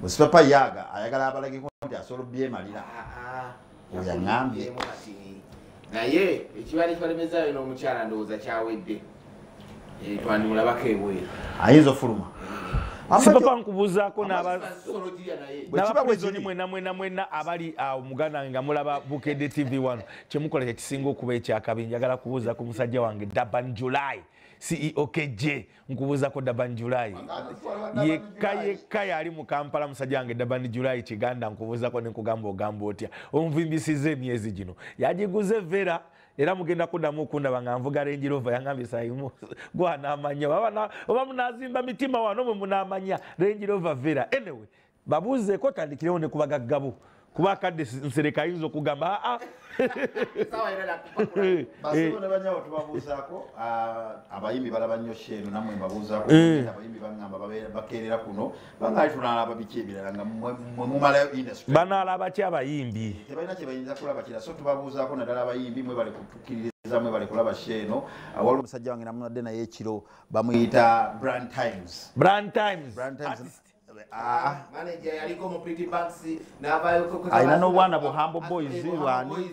Musipapa yaga ayagala abalage konti asolo bye malira oyangambye naye ekibali kibalemeza ino omukyala ndowooza kyawedde twandimulabako ebweru ayinza fuluma Sipapa nkubuzaako n'abaprezoni mwena abali omuganda nga mulaba Bukedde TV1 kyemukola kyekisinga okuba ekyakabi njagala kubuuza ku musajja wange Daban July CEO KJ nkubuuza ko Daban July yekka yali mu Kampala musajja wange Daban July Kiganda nkubuuza ko nekugamba ogamba otya onvimbisize emyezi gino yagiguze Vera era mugenda kuddamu okundaba nga nvuga Range Rover yangambye sayimu gwanamanya oba munazimba mitima wano mwe munamanya Range Rover Vera anyway babuuzeeko tandikirewo ne kubagaggabo kuba kadde nsereka yinza okugamba basibone banyawo tubabuuzaako abayimbi balaba nnyo sheeno nammwe mbabuuzaako abayimbi baŋŋamba bakeerera kuno bangali tunaalaba biki ebirala nga mwe mumalayo industry banaalaba ki abayimbi tebalina kye bayinza kulaba kira so tubabuuzaako naddala abayimbi mwe bali kutukkiririza mwe bali kulaba sheeno waliwo omusajja wange namunadde naye ekiro bamuyita Brand Times manager yaliko mu Pretty Bucks n'abayo ayina n'obwana Buhambo Boys lwani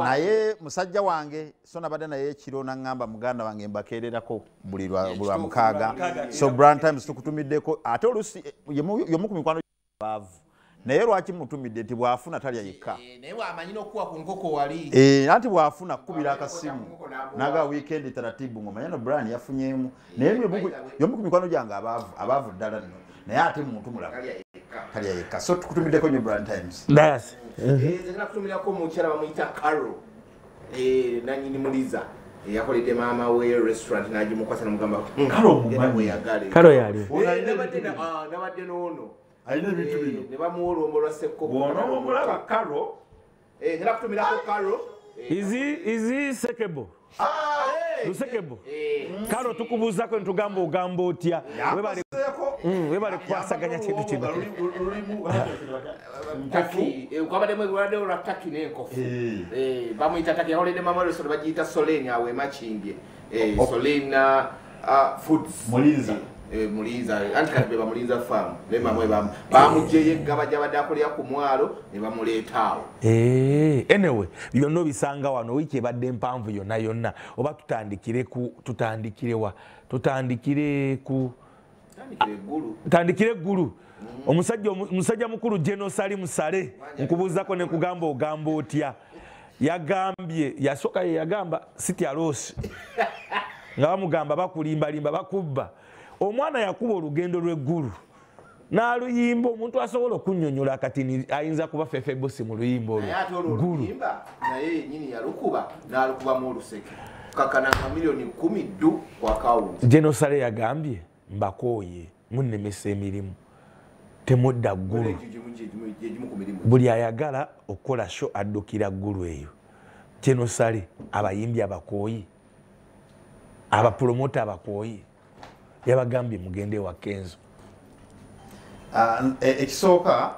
naye musajja wange so nabadde naye ekiro naŋŋamba muganda wange mbakeererako buli lwa mukaaga so Brand Times tukutumiddeko ate olusi yomu ku mikwano baavu naye lwaki mutumidde nti bwafuna talya yekka naye bwamanyi n'okuwa ku nkoko wali anti bwafuna kkubira akasimu naga weekend taratibu ng'omanya no Brand yafunyeemu naye yomu ku mikwano gyange abaavu ddala nno naye ate muntu mulaba kalya yekka so tukutumiddeko nnyo Brand Times zegena kutumirako omukyala bamuyita Carol nanyini muliza yakoledde maama we restaurant nagimukwasa namugamba Karo yali nabadde n'ono alina ebintu bino ne bamuwa olwombo lwa Ssekoko bw'ono omulaba Karo ngera kutumirako Carol izi sekebo lusekebo Karo tukubuuzako ntugamba ogamba otya webale kukwasaganya kintu kino kwabaddemu ebirwadde olwa Taki n'enkofu bamuyita Taki yakoledde mama resort bagiyita Solene awe makimbye Solene Foods Muliza anti kati be bamuliza farm ne mamwe bamugyeyo eggaba gy'abadde akolera ku mwalo ne bamuleeta awo anyway byonna obisanga wano wiiki ebadde mpanvu yonna oba tutandikire eggulu omusajja mukulu General Salim Sale nkubuuzako ne kugamba ogamba otya yagambye yasooka yagamba City Alos nga bamugamba bakulimbalimba bakubba omwana yakuba olugendo lw'eggulu n'aluyimba omuntu asobola okunnyonnyola kati ayinza kuba Fefe Bosi mu luyimba olwo naye nyini yalukuba n'alukubamu oluseke kakananga milioni 10 ddu ku akawunti General Sale yagambye mbakooye munnemesa emirimu temudda ggulu buli ayagala okukola sho addukira ggulu eyo General Sale abayimbi abakooye abapromota abakooye yabagambye mugende wa Kenzo ekisooka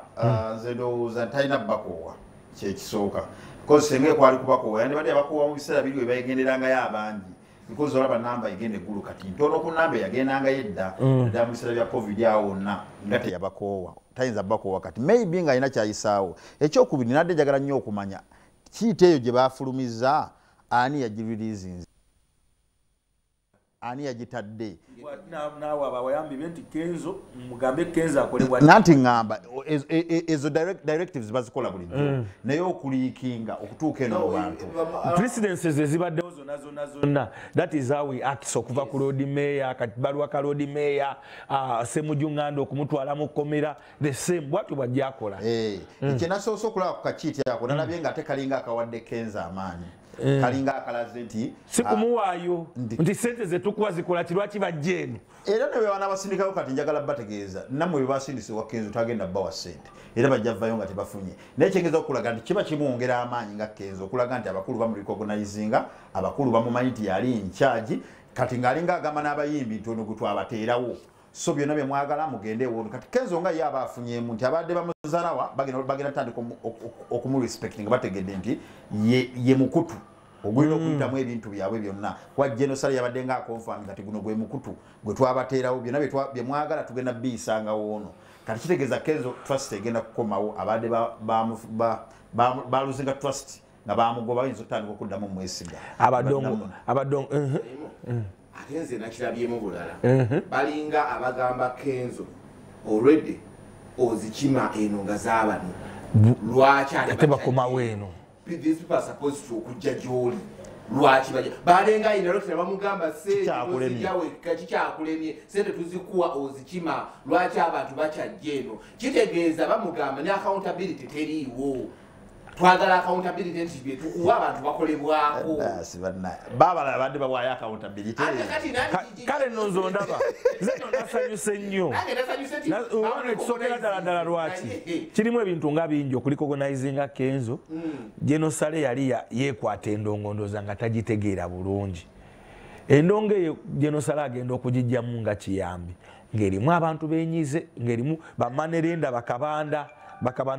nze ndowooza talina bakoowa kyekisooka because senge kwali kubakoowa yandibadde abakoowa mu biseera biri we bagenderangayo abangi because olaba namba egenda eggulu kati ntono ku namba yagendangayo edda ddala mu biseera bya covid awo wonna nga teyabakoowa tayinza bakoowa kati maybe nga alina kyayisaawo ekyokubiri nadde njagala nnyo okumanya kiita eyo gye baafulumiza ani yagirilizinze ani yagitadde naawe ababayambi benti Kenzo mugambe Kenzo akolebwa nanti ngamba ezo directives bazikola bulijjo naye okuliikinga okutuuka eno mu bantu presidencies ezibaddewo zonna that is how we act okuva ku road mayor baluwa ka road mayor Ssemujju Nganda okumutwala mu kkomera the same bwatyo bwajjakola ekyenasoose okulaba ku kakiiti ako nalabye nga ate kalinga akawadde Kenzo amaanyi kalinga akalaze nti sikumuwaayo nti sente zetukuwa zikola kirwaki bajjeeno era ne bwe banabasindikayo kati njagala bategeeza nammwe bwe basindisiwa Kenzo tagenda bbawa ssente era bajja vvayo nga tebafunye naye kyengeza okulaga nti kiba kimwongera amaanyi nga Kenzo okulaga nti abakulu bamurecognizinga abakulu bamumanyi nti yali incharge kati ng'alinga agamba n'abayimbi nti ono gwe twabateerawo so byonna bye mwagala mugende ewono kati Kenzo nga ye aba afunyeemu nti abadde bamuzalawa bagenda tandika okumurespect nga bategedde nti ye mukutu ogulina okuyitamu ebintu byabwe byonna kwa General Sale yabadde nga akonfirm kati guno gwe mukutu gwe twabateerawo byonna bye mwagala tugenda biyisanga woono kati kitegeeza Kenzo trust egenda kukomawo abadde baluzinga trust nga bamugoba bayinza otandika okuddamu mwesiga abadongo ate nze nakirabyemu bulala balinga abagamba Kenzo already ozikima eno nga zaabano lwaki ate bakomawo eno these people are supposed to okujja gy'oli lwaki balenga inalokera bamugamba kikyakulemye sente tuzikuwa ozikima lwaki abantu bakyajja eno kitegeeza bamugamba ne accountability teriiwo twagala accountability nti bye tukuwa abantu bakolebwako baabala abadde bawayo accountability kale nonzo ndaba zeno nasanyuse nnyo tusokera ddala lwaki kirimu ebintu nga bingi okulicognizinga Kenzo Geno Sale yali yeekwata endongo ndooza nga tagitegeera bulungi endongo eyo Geno Sale agenda okugijjamu nga kiyambi ng'erimu abantu benyize ng'erimu bamanerenda bakabanda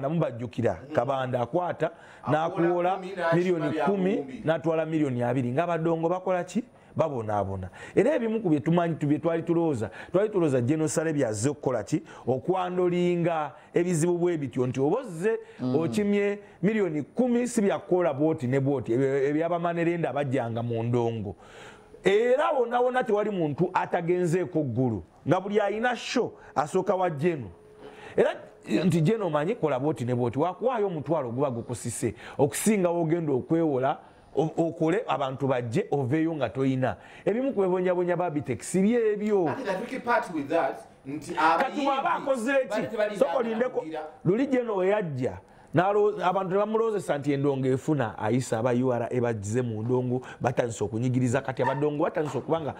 mubajjukira kabanda akwata n'akuwola milioni 10 n'atwala milioni 2 nga badongo bakola ki babonaabona era ebimu ku bye tumanyi tubye twali tulooza Geno Sale byazze okukola ki okwandolinga ebizibu bwe bityo nti obozze okimye milioni 10 si byakola booti ne booti ebyabamanerenda bajjanga mu ndongo era wonna tewali muntu atagenzeeko ggulu nga buli ayina sho asooka wa Geno era nti Geno manyi kola booti ne booti wakuwaayo omutwalo guba gukusise okusinga wogenda okwewola okole abantu bajje oveeyo nga toyina ebimu ku bebonyabonya babiteksi byebyo kati waba akozire ki sokolindeko luli Geno we yajja abantu tebamuloozesa nti endongo efuna ayisa aba URA ebagize mu ndongo batandise okunyigiriza kati abadongo batandise okubanga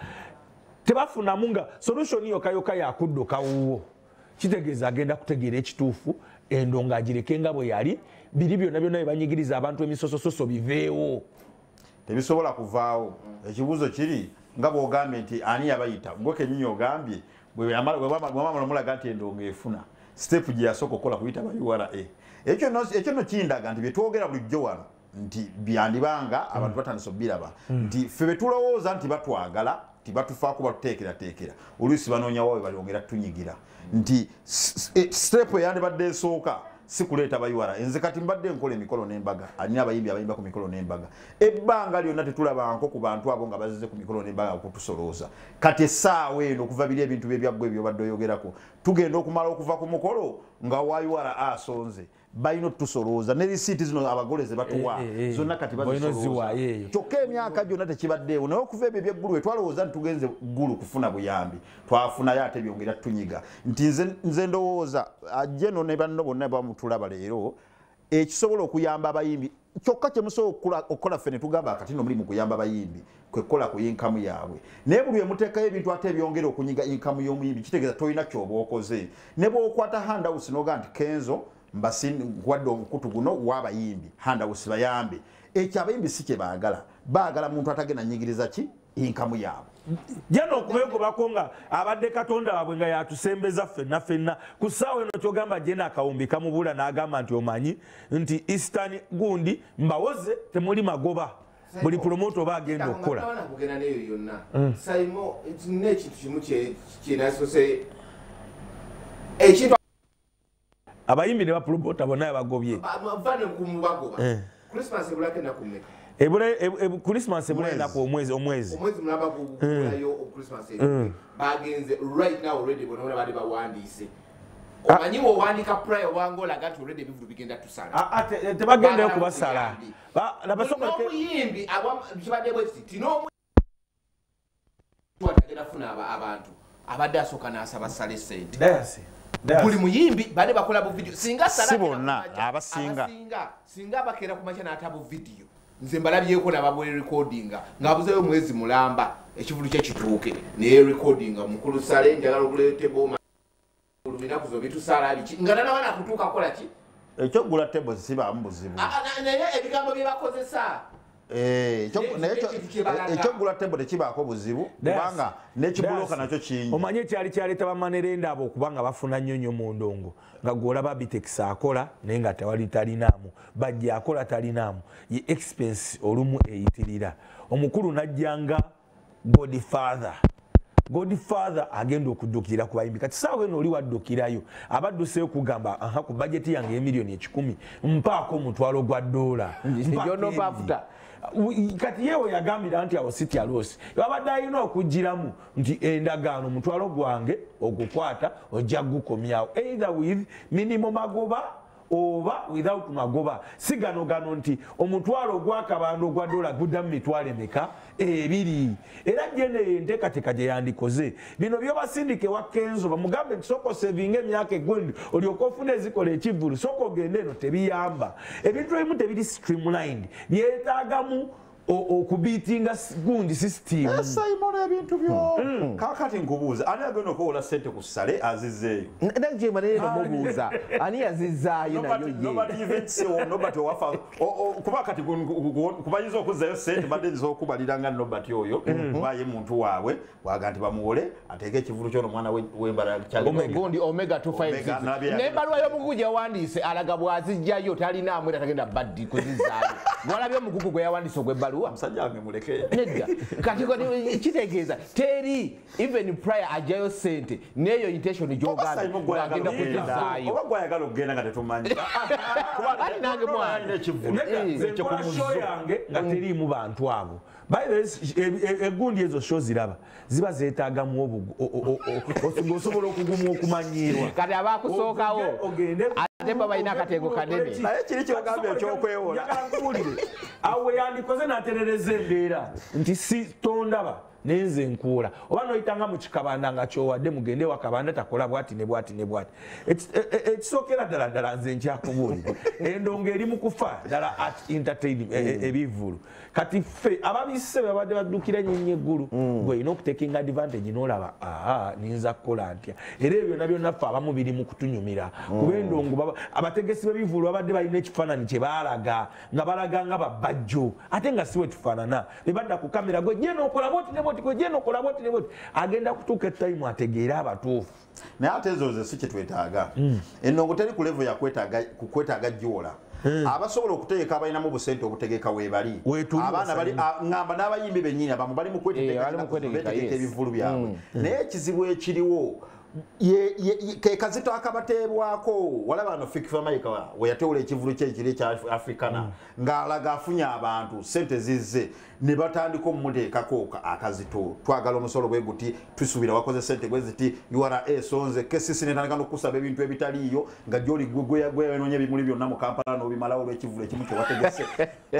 tebafunamu nga solution yokayoka yakuddo kawuwo kitegeeza agenda kutegeera ekituufu endongo agireke nga bwe yali biri byonna byonna banyigiriza abantu emisosososo biveewo tebisobola kuvaawo ekibuuzo kiri nga bw'ogambye nti ani yabayita gwe kenyinyi ogambye bwemamala omulaga nti endongo efuna step gye yasooka okukola kuyita ba URA ekyo no kindaga nti byetwogera bulijjo wano nti byandibanga abantu batandise obbiraba nti ffe betulowooza nti batwagala tibatufaako batuteekerateekera oluusi banoonya waawe balyongera tunyigira nti step eyandibadde esooka si kuleeta ba URA nze kati mbadde nkola emikolo n'embaga alina abayimbi abayimba ku mikolo n'embaga ebbanga lyonna tetulabanko ku bantu abo nga bazize ku mikolo n'embaga okutusolooza kati essaawa eno okuva biri ebintu byebyaggwa ebyobadde oyogerako tugenda okumala okuva ku mukolo nga wa URA asonze balina otusolooza ne risiiti zino abagole ze batuwa zonna kati bazisolooza kyokka emyaka gyonna tekibaddeewo naye okuva ebyo ebyeggulu we twalowooza nti tugenze ggulu kufuna buyambi twafunayo ate byongera tunyiga nti nze ndowooza Geno ne banno bonna bamutulaba leero ekisobola okuyamba abayimbi kyokka kyemusobola okukola ffe ne tugamba kati no mulimu kuyamba abayimbi kwekola ku inkamu yaabwe naye buli emuteekayo ebintu ate ebyongera okunyiga inkamu y'omuyimbi kitegeeza tolina kyoba okoze ne bw'okwata handhouse noga nti Kenzo mbasingwadde omukutu guno w'abayimbi handhouse bayambe ekyo abayimbi si kye baagala muntu atagenda nyigiriza ki inkamu yaabwe Geno okubegobako nga abadde Katonda waabwe nga yatusembeza ffenna ku ssaawa eno kyogamba Geno akawumbi kamubula n'agamba nti omanyi nti Eastern gundi mbawoze temuli magoba buli promoto oba agenda okukola kugenda neyo yonna Saimo n'ekintu kimu kyenasose ekintu abayimbi ne bapromota bonna bagobye vane kumubagoba Christmas ebulake nakumeka Christmas ebulake omwezi mulamba kulayo Christmas bagenze right now already bona bali bawandiise omanyi wandika prayer wango laga tu already bivu bigenda tusala tebagenda okubasala n'omuyimbi kibadde bwekiti tino twatagenda funa abantu abadde asooka n'asaba sale sente buli muyimbi bade bakola bu video singa sala abasinga singa bakera kumacha n'atabu video nze mbalabyeko nababwe recordinga ngabuzeyo mwezi mulamba ekivulu kye kituuke ne recordinga mukulu sale njagala okulete boma olubina kuzo bitusala biki ngana wana kutuuka kola ki ekyo gula table siba mbuzibu naye ebigambo bye bakozesa ekyogula tebo tekibaako buzibu kubanga nekibuloka nakyo kingi omanye kyali kyaleeta bamanerenda abo okubanga bafuna nnyo mu ndongo nga gwolaba Bitex akola naye nga tewali talinaamu bajja akola talinaamu ye expense olumu eyitirira omukulu najjanga Godfather Godfather agenda okuddukira ku bayimbi kati saawa eno oli waddukirayo abadduseyo kugamba aha ku bajeti yange emiliyoni 10 mpaako omutwalo gwa $1 kati yewe yagambira nti awo City Alosi babadde alina okugiramu nti endagaano omutwalo gwange ogukwata ojja gukomyawo either with minimum magoba oba without magoba sigano nti omutwalo gw'akabando gwa dola guddamu mitwalo emeka ebiri era jene enteekateeka gye yandikoze bino byobasindike wa Kenzo bamugambe nti soko sevinga emyaka egundi olyoka ofuna ezikola ekivvulu soko ogende eno tebiyamba ebintu ebimu tebiri streamlined byetaagamu okubitinga gundi system Simon ebintu byo kakati nkubuuza ani agenda okuwola sente ku ssale azizzeeyo nanje manene mubuuza ani yazizaayo nayo ye nobody even say nobody wafa kuba kati kubayinza okuzzayo sente badde z'okubalira nga nobody oyo baye muntu waabwe waga nti bamuwole ateeke ekivulu ky'ono omwana w'embala gundi omega 256 n'ebbaluwa y'omugugu gye yawandiise alaga bw'azijjayo talina amwera tagenda baddi kuzizaayo gwalabye omugugu gwe yawandiise ogw'ebbaluwa musajja wange muleke nedda kati kitegeeza teri even prior ajayo sente neyo intention gy'ogenda kuzizaayo oba gwayagala okugenda nga tetumanyi ali nange mwana show yange nga teriimu bantu abo egundi ezo show ziraba ziba zeetaagamu osobola okuguma okumanyirwa kati abakusookawo ate baba balina akateeko kanene naye kiri kyogambye ekyokwewola awe yandikoze n'aterereza embeera nti si tondaba nenze nkuula oba noyitanga mu kikabanda nga kyowadde mugende wakabanda takola bwati ne bwati ne bwati ekisookera ddala nze nkyakubuulira endongo eri mu kufa ddala at entertaining ebivulu kati ffe ababise babadde baddukira nyenye eggulu gwe olina okutekinga advantage n'olaba ninza kukola ntya era ebyo byonna byonna ffe abamu biri mu kutunyumira kuba endongo abategesi b'ebivulu babadde balina ekifaananyi kye baalaga nga balaga nga babajjo ate nga siwe tufaanana be badda ku kamera gwe gye n'okola bwoti ne bwoti gwe gye n'okola bwoti ne bwoti agenda kutuuka etayimu ategeere abatuufu naye ate ezo ze si kyetwetaaga ennongo teri ku levo yakwetaaga jjoola abasobola okutegeka abalinamu busente obutegeka weebali abaana bali ngamba n'abayimbi bennyini abamu bali mu kwetegeka ebivulu byabwe naye ekizibu ekiriwo ke kazito akabateebwako walaba no Fikfa Maika we yatewula ekivulu kye ekiri kya Africana ng'alaga afunye abantu sente zizze ne batandika omumuteekako akazito twagala omusolo bwe guti tusuubira wakoze sente bwe ziti URA sonze kesisi netandika n'okusaba ebintu ebitaliiyo nga gy'oli gweyonoonya ebimuli byonna mu Kampala n'obimalawo olw'ekivulu ekimu kye wategese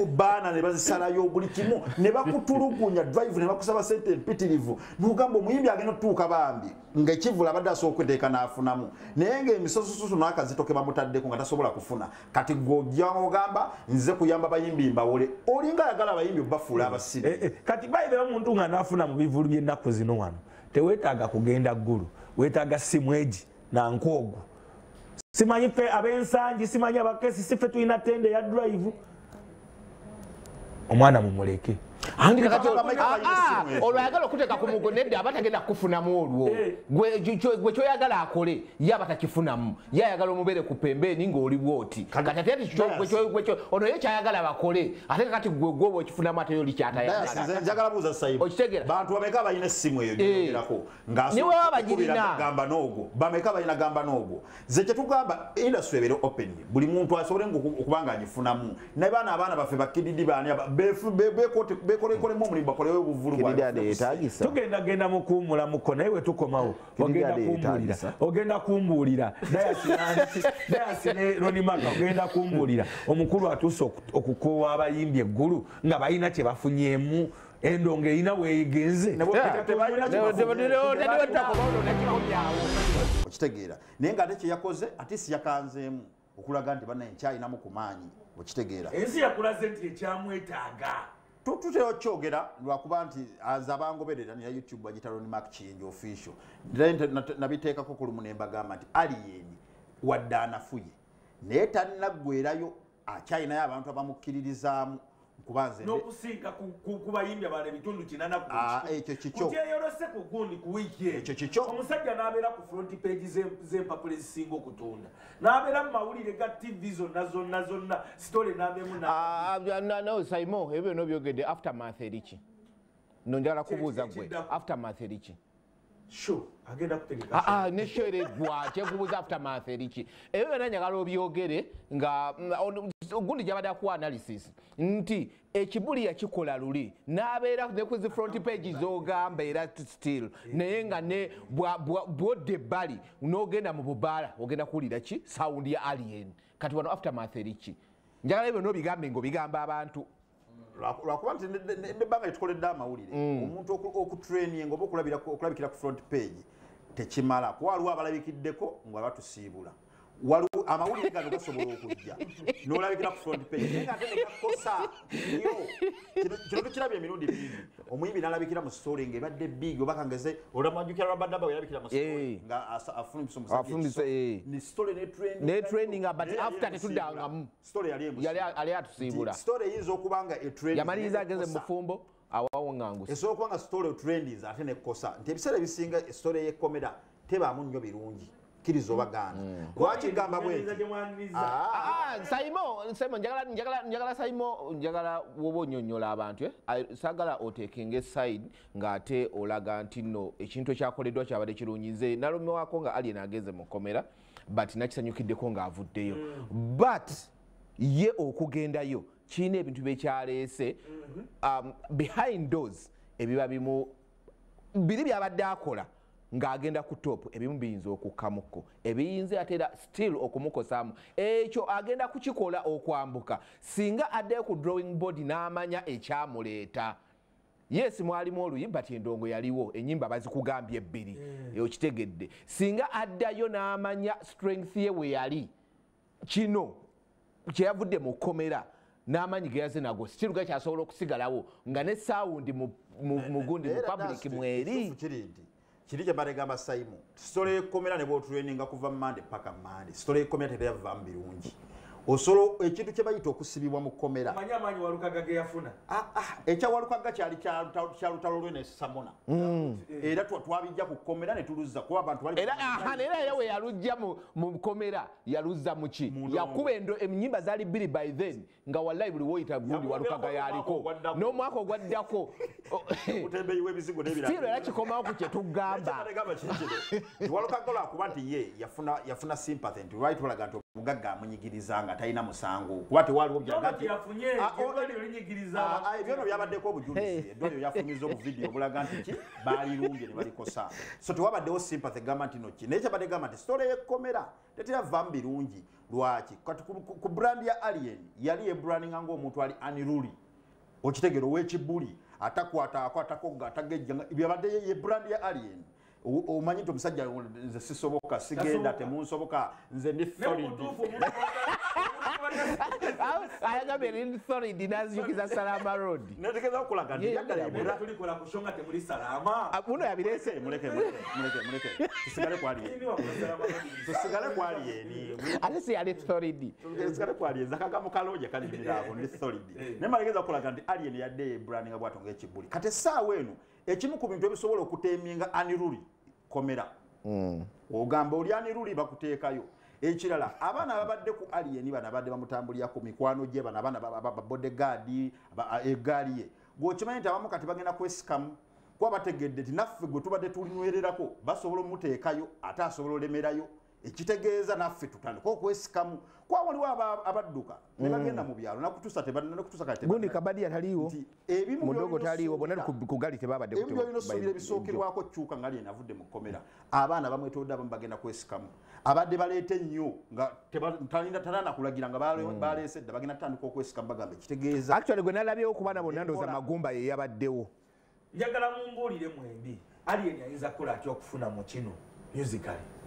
obaana ne bazisalayo buli kimu ne bakutulugunya drive ne bakusaba sente empitirivu n'ogamba omuyimbi agenda otutuuka bambi ng'ekivulu abadde asobola okweteeka n'afunamu naye ng'emisososusu n'akazito ke bamutaddeko nga tasobola kufuna kati gw'ojja ogamba nze kuyamba bayimbi mbawole olinga ayagala abayimbi obafuula abasibe kati bayibeyo omuntu nga naafuna mu bivulu by'ennaku zino wano teweetaaga kugenda ggulu weetaaga simu egi nankoogu simanyi ffe ab'ensangi simanyi abakesi si ffe tulina tende ya drive omwana mumuleke olwayagala okuteeka ku mugo nedda aba tagenda kufunamu olwo gwe kyoyagala akole ye aba takifunamu ye ayagala omubeere ku pembeeni ng'oli bwoti kati ate ono ye kyayagala bakole ate kati gwe oba okifunamu ate yoli kyatayagala buuza Simon okitegera bantu bameka balina essimu eyo gyogerako niwe baba bagirina gamba n'ogwo bameka balina gamba n'ogwo ze kyetugamba industry ebeere open buli muntu asobole okubanga agifunamu naye abaana baffe bakididi baani bekolekolemu omulimu bakolewo obuvulu tugenda mu kuwumula muko naye we tukomawo ogenda kumbuulira dayasi ne Ronimaka ogenda kumbuulira omukulu atuuse okukoowa abayimbi eggulu nga balina kye bafunyemu endongo erina weegenze okitegeera naye nga ate kye yakoze ate si yakanzeemu okulaga nti bannaye nkyalinamu ku maanyi okitegeera ensi yakulaze nti ekyamwetaaga tutera okyogera lwakuba nti aza abangoberera ne YouTube bagita Ronimaka Kiyinja official nabiteekako ku lumu ne mbagamba nti aliyeni wadde anafuye naye tannaggwerayo akyalinayo abantu abamukkiririzaamu kubanze n'okusinka ku bayimbi abalala ebitundu 80 ekyo kikyo kutyeyolose ku gundi ku wiiki ekyo kikyo omusajja n'abeera ku front page z'empapula ezisinga okutunda n'abeera mu mawulire ga TV zonna sitole n'amemu no Simon ebyo byonna byogedde aftermath eriki no njagala kubuuza gwe aftermath eriki sho agenda kutegeka ne show ereggwa kyekubuuza aftermath eriki ebyo byonna njagala obyogere nga gundi gyabadde akuwa analysis nti ekibuli yakikola luli n'abeera ne ku zi front page z'ogamba era still naye nga ne bwodde ebbali n'ogenda mu bubaala ogenda kuwulira ki sound ya alien kati wano aftermath eriki njagala ebyo n'obigambe ng'obigamba abantu lwakuba nti nebbanga lyetukoledde amawulire omuntu okutraining oba okulabikira ku front page tekimala kuba waliwo abalabikiddeko nga batusiibula waliwo amawulire gano gasobola okujja n'olabikira ku front page naye nga ate negakosa yo kino tukirabye emirundi mingi omuyimbi n'alabikira mu story ng'ebadde big oba kangeze olamwajjukira Rabadaba yalabikira mu story nga afumbisa omusajja ni story ne training but after tetuddangamu story yali atusiibula story eyinza okuba nga etraining yamaliriza ageze mu bufumbo awawo ngangusa esobola okuba nga story otrendis ate nekosa nti ebiseera ebisinga story y'ekkomera tebaamu nnyo birungi kiriza obagaana lwakigamba bweti Simon njagala Simon njagala woba onyonnyola abantu saagala oteekenga eside ng'ate olaga nti nno ekintu ekyakoleddwa kyabadde kirunyize nalumewako nga alien ageze mu kkomera but nakisanyukiddeko ng'avuddeyo but ye okugendayo kirina ebintu byekyaleese behind those ebiba biri byabadde akola ng'agenda ku top ebimu biyinza okukkamuko ebiyinza ate era still okumukosaamu ekyo agenda kukikola okwambuka singa addeyo ku drawing board n'amanya ekyamuleeta yes mwalimu oluyimba ti endongo yaliwo enyimba bazikugambye ebbiri okitegedde singa addayo n'amanya strength ye we yali kino kyeyavudde mu kkomera n'amanyi ge yaze nago still gakyasobola okusigalawo nga ne sound mu gundi mu public mweri kiri kye bategamba Simon story y'ekkomera ne bw'otraininga kuva Monday paka Monday story y'ekkomera teyavaamu birungi osolo ekintu kye bayita okusibibwa mu kkomera manya amaanyi Walukaga ge yafuna ekya Walukaga kyali kya lutalo lwe ne Samona era twabijja ku kkomera ne tuluzza kuba abantu bali era yewe yalujja mu kkomera yaluzza mu ki yakuba ennyimba zaali bbiri by then nga wallahi buli woyita gundi Walukaga yaliko n'omwaka ogwaddako otembeyi w'ebizigo n'ebirala era kikomawo ku kye tugamba Walukaga lwakuba nti ye yafuna sympathy nti lwali tulaga nti omugagga amunyigirizanga talina musango kuba tewaliwo byagati ebyono byabaddeko obujulizi eddwaliro lyafunyiza obu vidiyo obulaga nti ki baalirumbye ne balikosa so tewabaddewo sympathy gamba nti noki naye kyabadde gamba nti story y'ekkomera teteyavaamu birungi lwaki kati ku brand ya alien yali yebrandinga ng'omuntu ali unruly okitegero ow'ekibuli atakwatako atagejja byabadde ye brand ya alien omanyi nti omusajja nze sisoboka sigenda temunsoboka nze ndi ayagambye eri thoridi nazijukiza Salama Road netegeeza okulaga nti tulikola kushonga temuli salama muno yabirese muleke tusigale ku alien ate si yali thoridi tusigale ku alien zakagamo kalooje kalimirira abo ndi thoridi naye malegeeza okulaga nti alien yadde brandinga bwato ng'ekibuli kati essaawa eno ekimu ku bintu ebisobola okuteeminga aniruli komera ogamba oli aniruli bakuteekayo ekirala abaana babadde ku alien bana badde bamutambulira ku mikwano gye bana bodyguard egaali ye gwokimanyi nti abamu kati bagenda kwesikamu kuba bategedde ti naffe gwe tubadde tulinywererako basobola omuteekayo ate asobola olemerayo ekitegeeza naffe tutandika okwesikamu kuba waliwo abadduka ne bagenda mu byalo nakutusa kati gundi Kabadia taliiwo mudogo taliiwo bonna ku gali tebabadde ebyo binosobira bisookerwako kyuka nga alien avudde mu kkomera abaana bamwetodde abamu bagenda kwesikamu abadde baleeta ennyo nga talina kulagira nga baleese dda bagenda tutandika okwesikamu bagamba ekitegeeza actually gwe nalabyewo kubaana bonna ndooza Magumba ye yabaddewo njagala mumbuulire mwembi alien ayinza kukola atya okufuna mu kino musically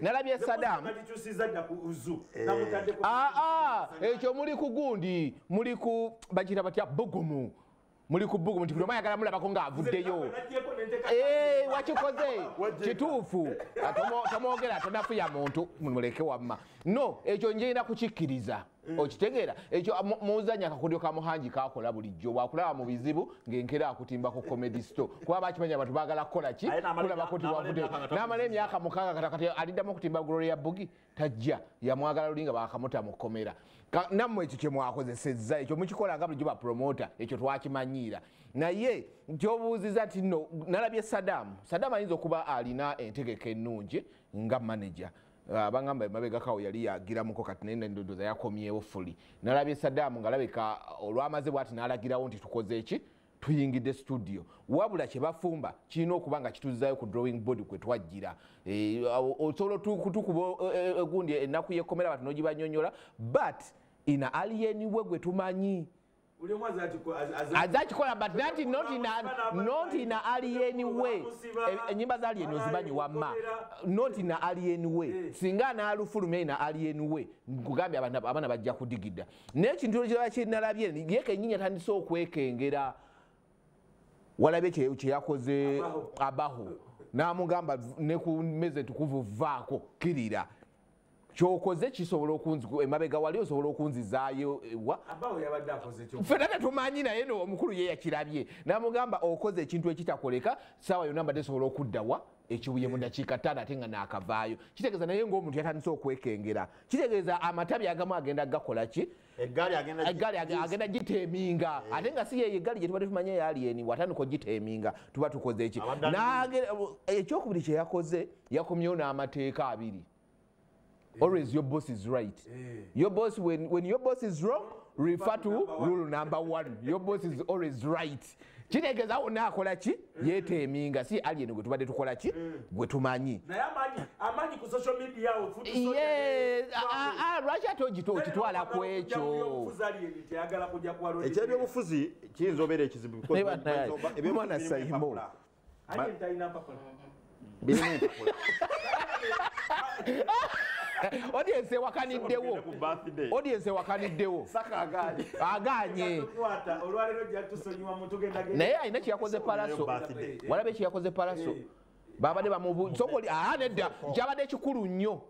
nalabye Saddam ekyo muli ku gundi muli ku bakira batya bugumu muli ku bugumu nti kuloma yagala mulabako ng'avuddeyo wakikoze kituufu tomwogera tonafuya muntu muleke wamma no ekyo njirina kukikkiriza okitegeera ekyo muzanya akakodyo ka muhanji kakola bulijjo bwakulaba mu bizibu ng'enkera akutimba ku comedy store kuba bakimanya abantu baagala kukola ki kulaba kuti wavute n'amala emyaka mukaaga kati aliddamu okutimba Gloria Bugi tajja yamwagala lulinga bakamuta mu komera nammwe ekyo kye mwakozesezza ekyo mukikola nga bulijjo ba promoter ekyo twakimanyiira naye kyobuuziza ti nno nalabye Saddam ayinza okuba alina entegeka ennungi nga manager abangamba emabegakawo yali yagiramuko kati naye ndowooza yakomyewo fuli nalabye Saddam ng'alabika olwamaze bw'ati n'alagirawo nti tukoze eki tuyingidde studio wabula kye bafumba kirina okuba nga kituzzayo ku drawing board kwe twajjira osobola tukuba egundi ennaku yekomera abantu n'ogibanyonyola but ina alien we gwe tumanyi azakikola but not in a alien way enyimba za alien ozimanyi wamma not in a alien way singa naalufulumya ina alien way nkugambye abaana bajja kudigidda n'ekintu kirala kyenalabye yeke enyinya tandise okwekengera walabye kyeyakoze abaho n'amugamba ne ku meze tukuvuvaako kirira kyokoze kisobola okunziku emabega wali osobola okunzizaayo fena tetumanyi naye no omukulu ye yakirabye n'amugamba okoze ekintu ekitakoleka saawa yonna mbadde sobola okuddawa ekibuye mu dakiika 5 ate nga naakavaayo kitegeeza naye ng'omuntu yatandise okwekengera kitegeeza amatabi agamu agenda gakola ki eggaali agenda giteeminga ate nga si yeyo eggaali gye tubadde tumanye yalieni watandika ogiteeminga tuba tukoze eki ekyokubiri kye yakoze yakomyewo n'amateeka 2 always your boss is right. Your boss, when your boss is wrong, refer to rule number 1. Your boss is always right. Kitegeeza onaakola ki yeeteeminga si alien gwe tubadde tukola ki gwe tumanyi amanyi ku social media lwaki ate okitwala ku ekyo ekyebyobufuzi kiyinza obeera ekizibu mwana sayimo audience wakaniddewo aganye naye alina kyeyakoze palaso walabe kyeyakoze palaso babadde bamubusokooli nedda kyabadde ekikulu nnyo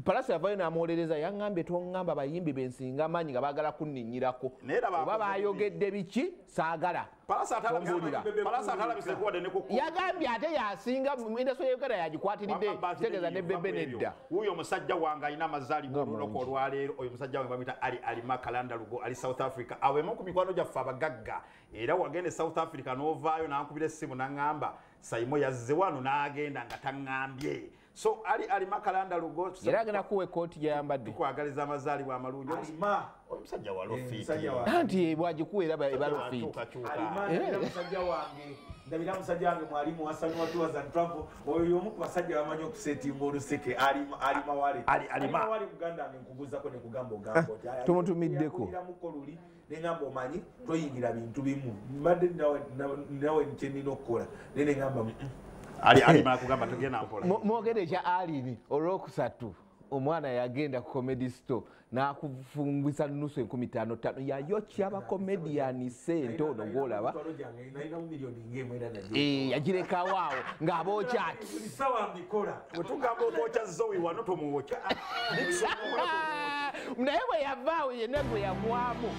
palaso yavayo n'amwolereza yaŋŋambye toŋŋamba bayimbi bensinga amaanyi nga baagala kunninyirako oba bayogedde biki saagala yagambye ate yasinga industry ya Uganda yagikwatiridde kitegeeza ne bebe nedda wuyo omusajja wange alina amazaalibwa oluloko olwaleero oyo omusajja wange bamuyita alima kalanda lugo ali South Africa awemu ku mikwano gyaffe abagagga era wagende South Africa n'ovaayo n'ankubira essimu n'aŋŋamba Sayimo yazze wano n'agenda nga taŋŋambye so alima kalanda lugo era agenda kuwa ekkooti gyayambadde tukwagaliza amazaalibwa amalungi omusajja walofiiti anti bwagikuwa era ebalofiiti musajja wange ndabira musajja wange mwalimu wasanywa tours and travel oyo omu ku basajja bamanyi okusetinga oluseke alima wale Uganda nkubuuzako ne kugamba ogambo tumutumiddeko luli nengamba omanyi toyingira bintu bimu mbadde nawe nkyenina okukola naye nengamba alima kugamba tugenda mpola mwogere ekya alini olwokusatu omwana yagenda ku comedy store n'akufumbisa nusu 15,000 yayokya abakomediani sente ono ng'olaba yagirekawo awo ng'abookya ati wetugamba obookya zowi wano tomuwokya naye bwe yavaawo yenna gwe yamwamu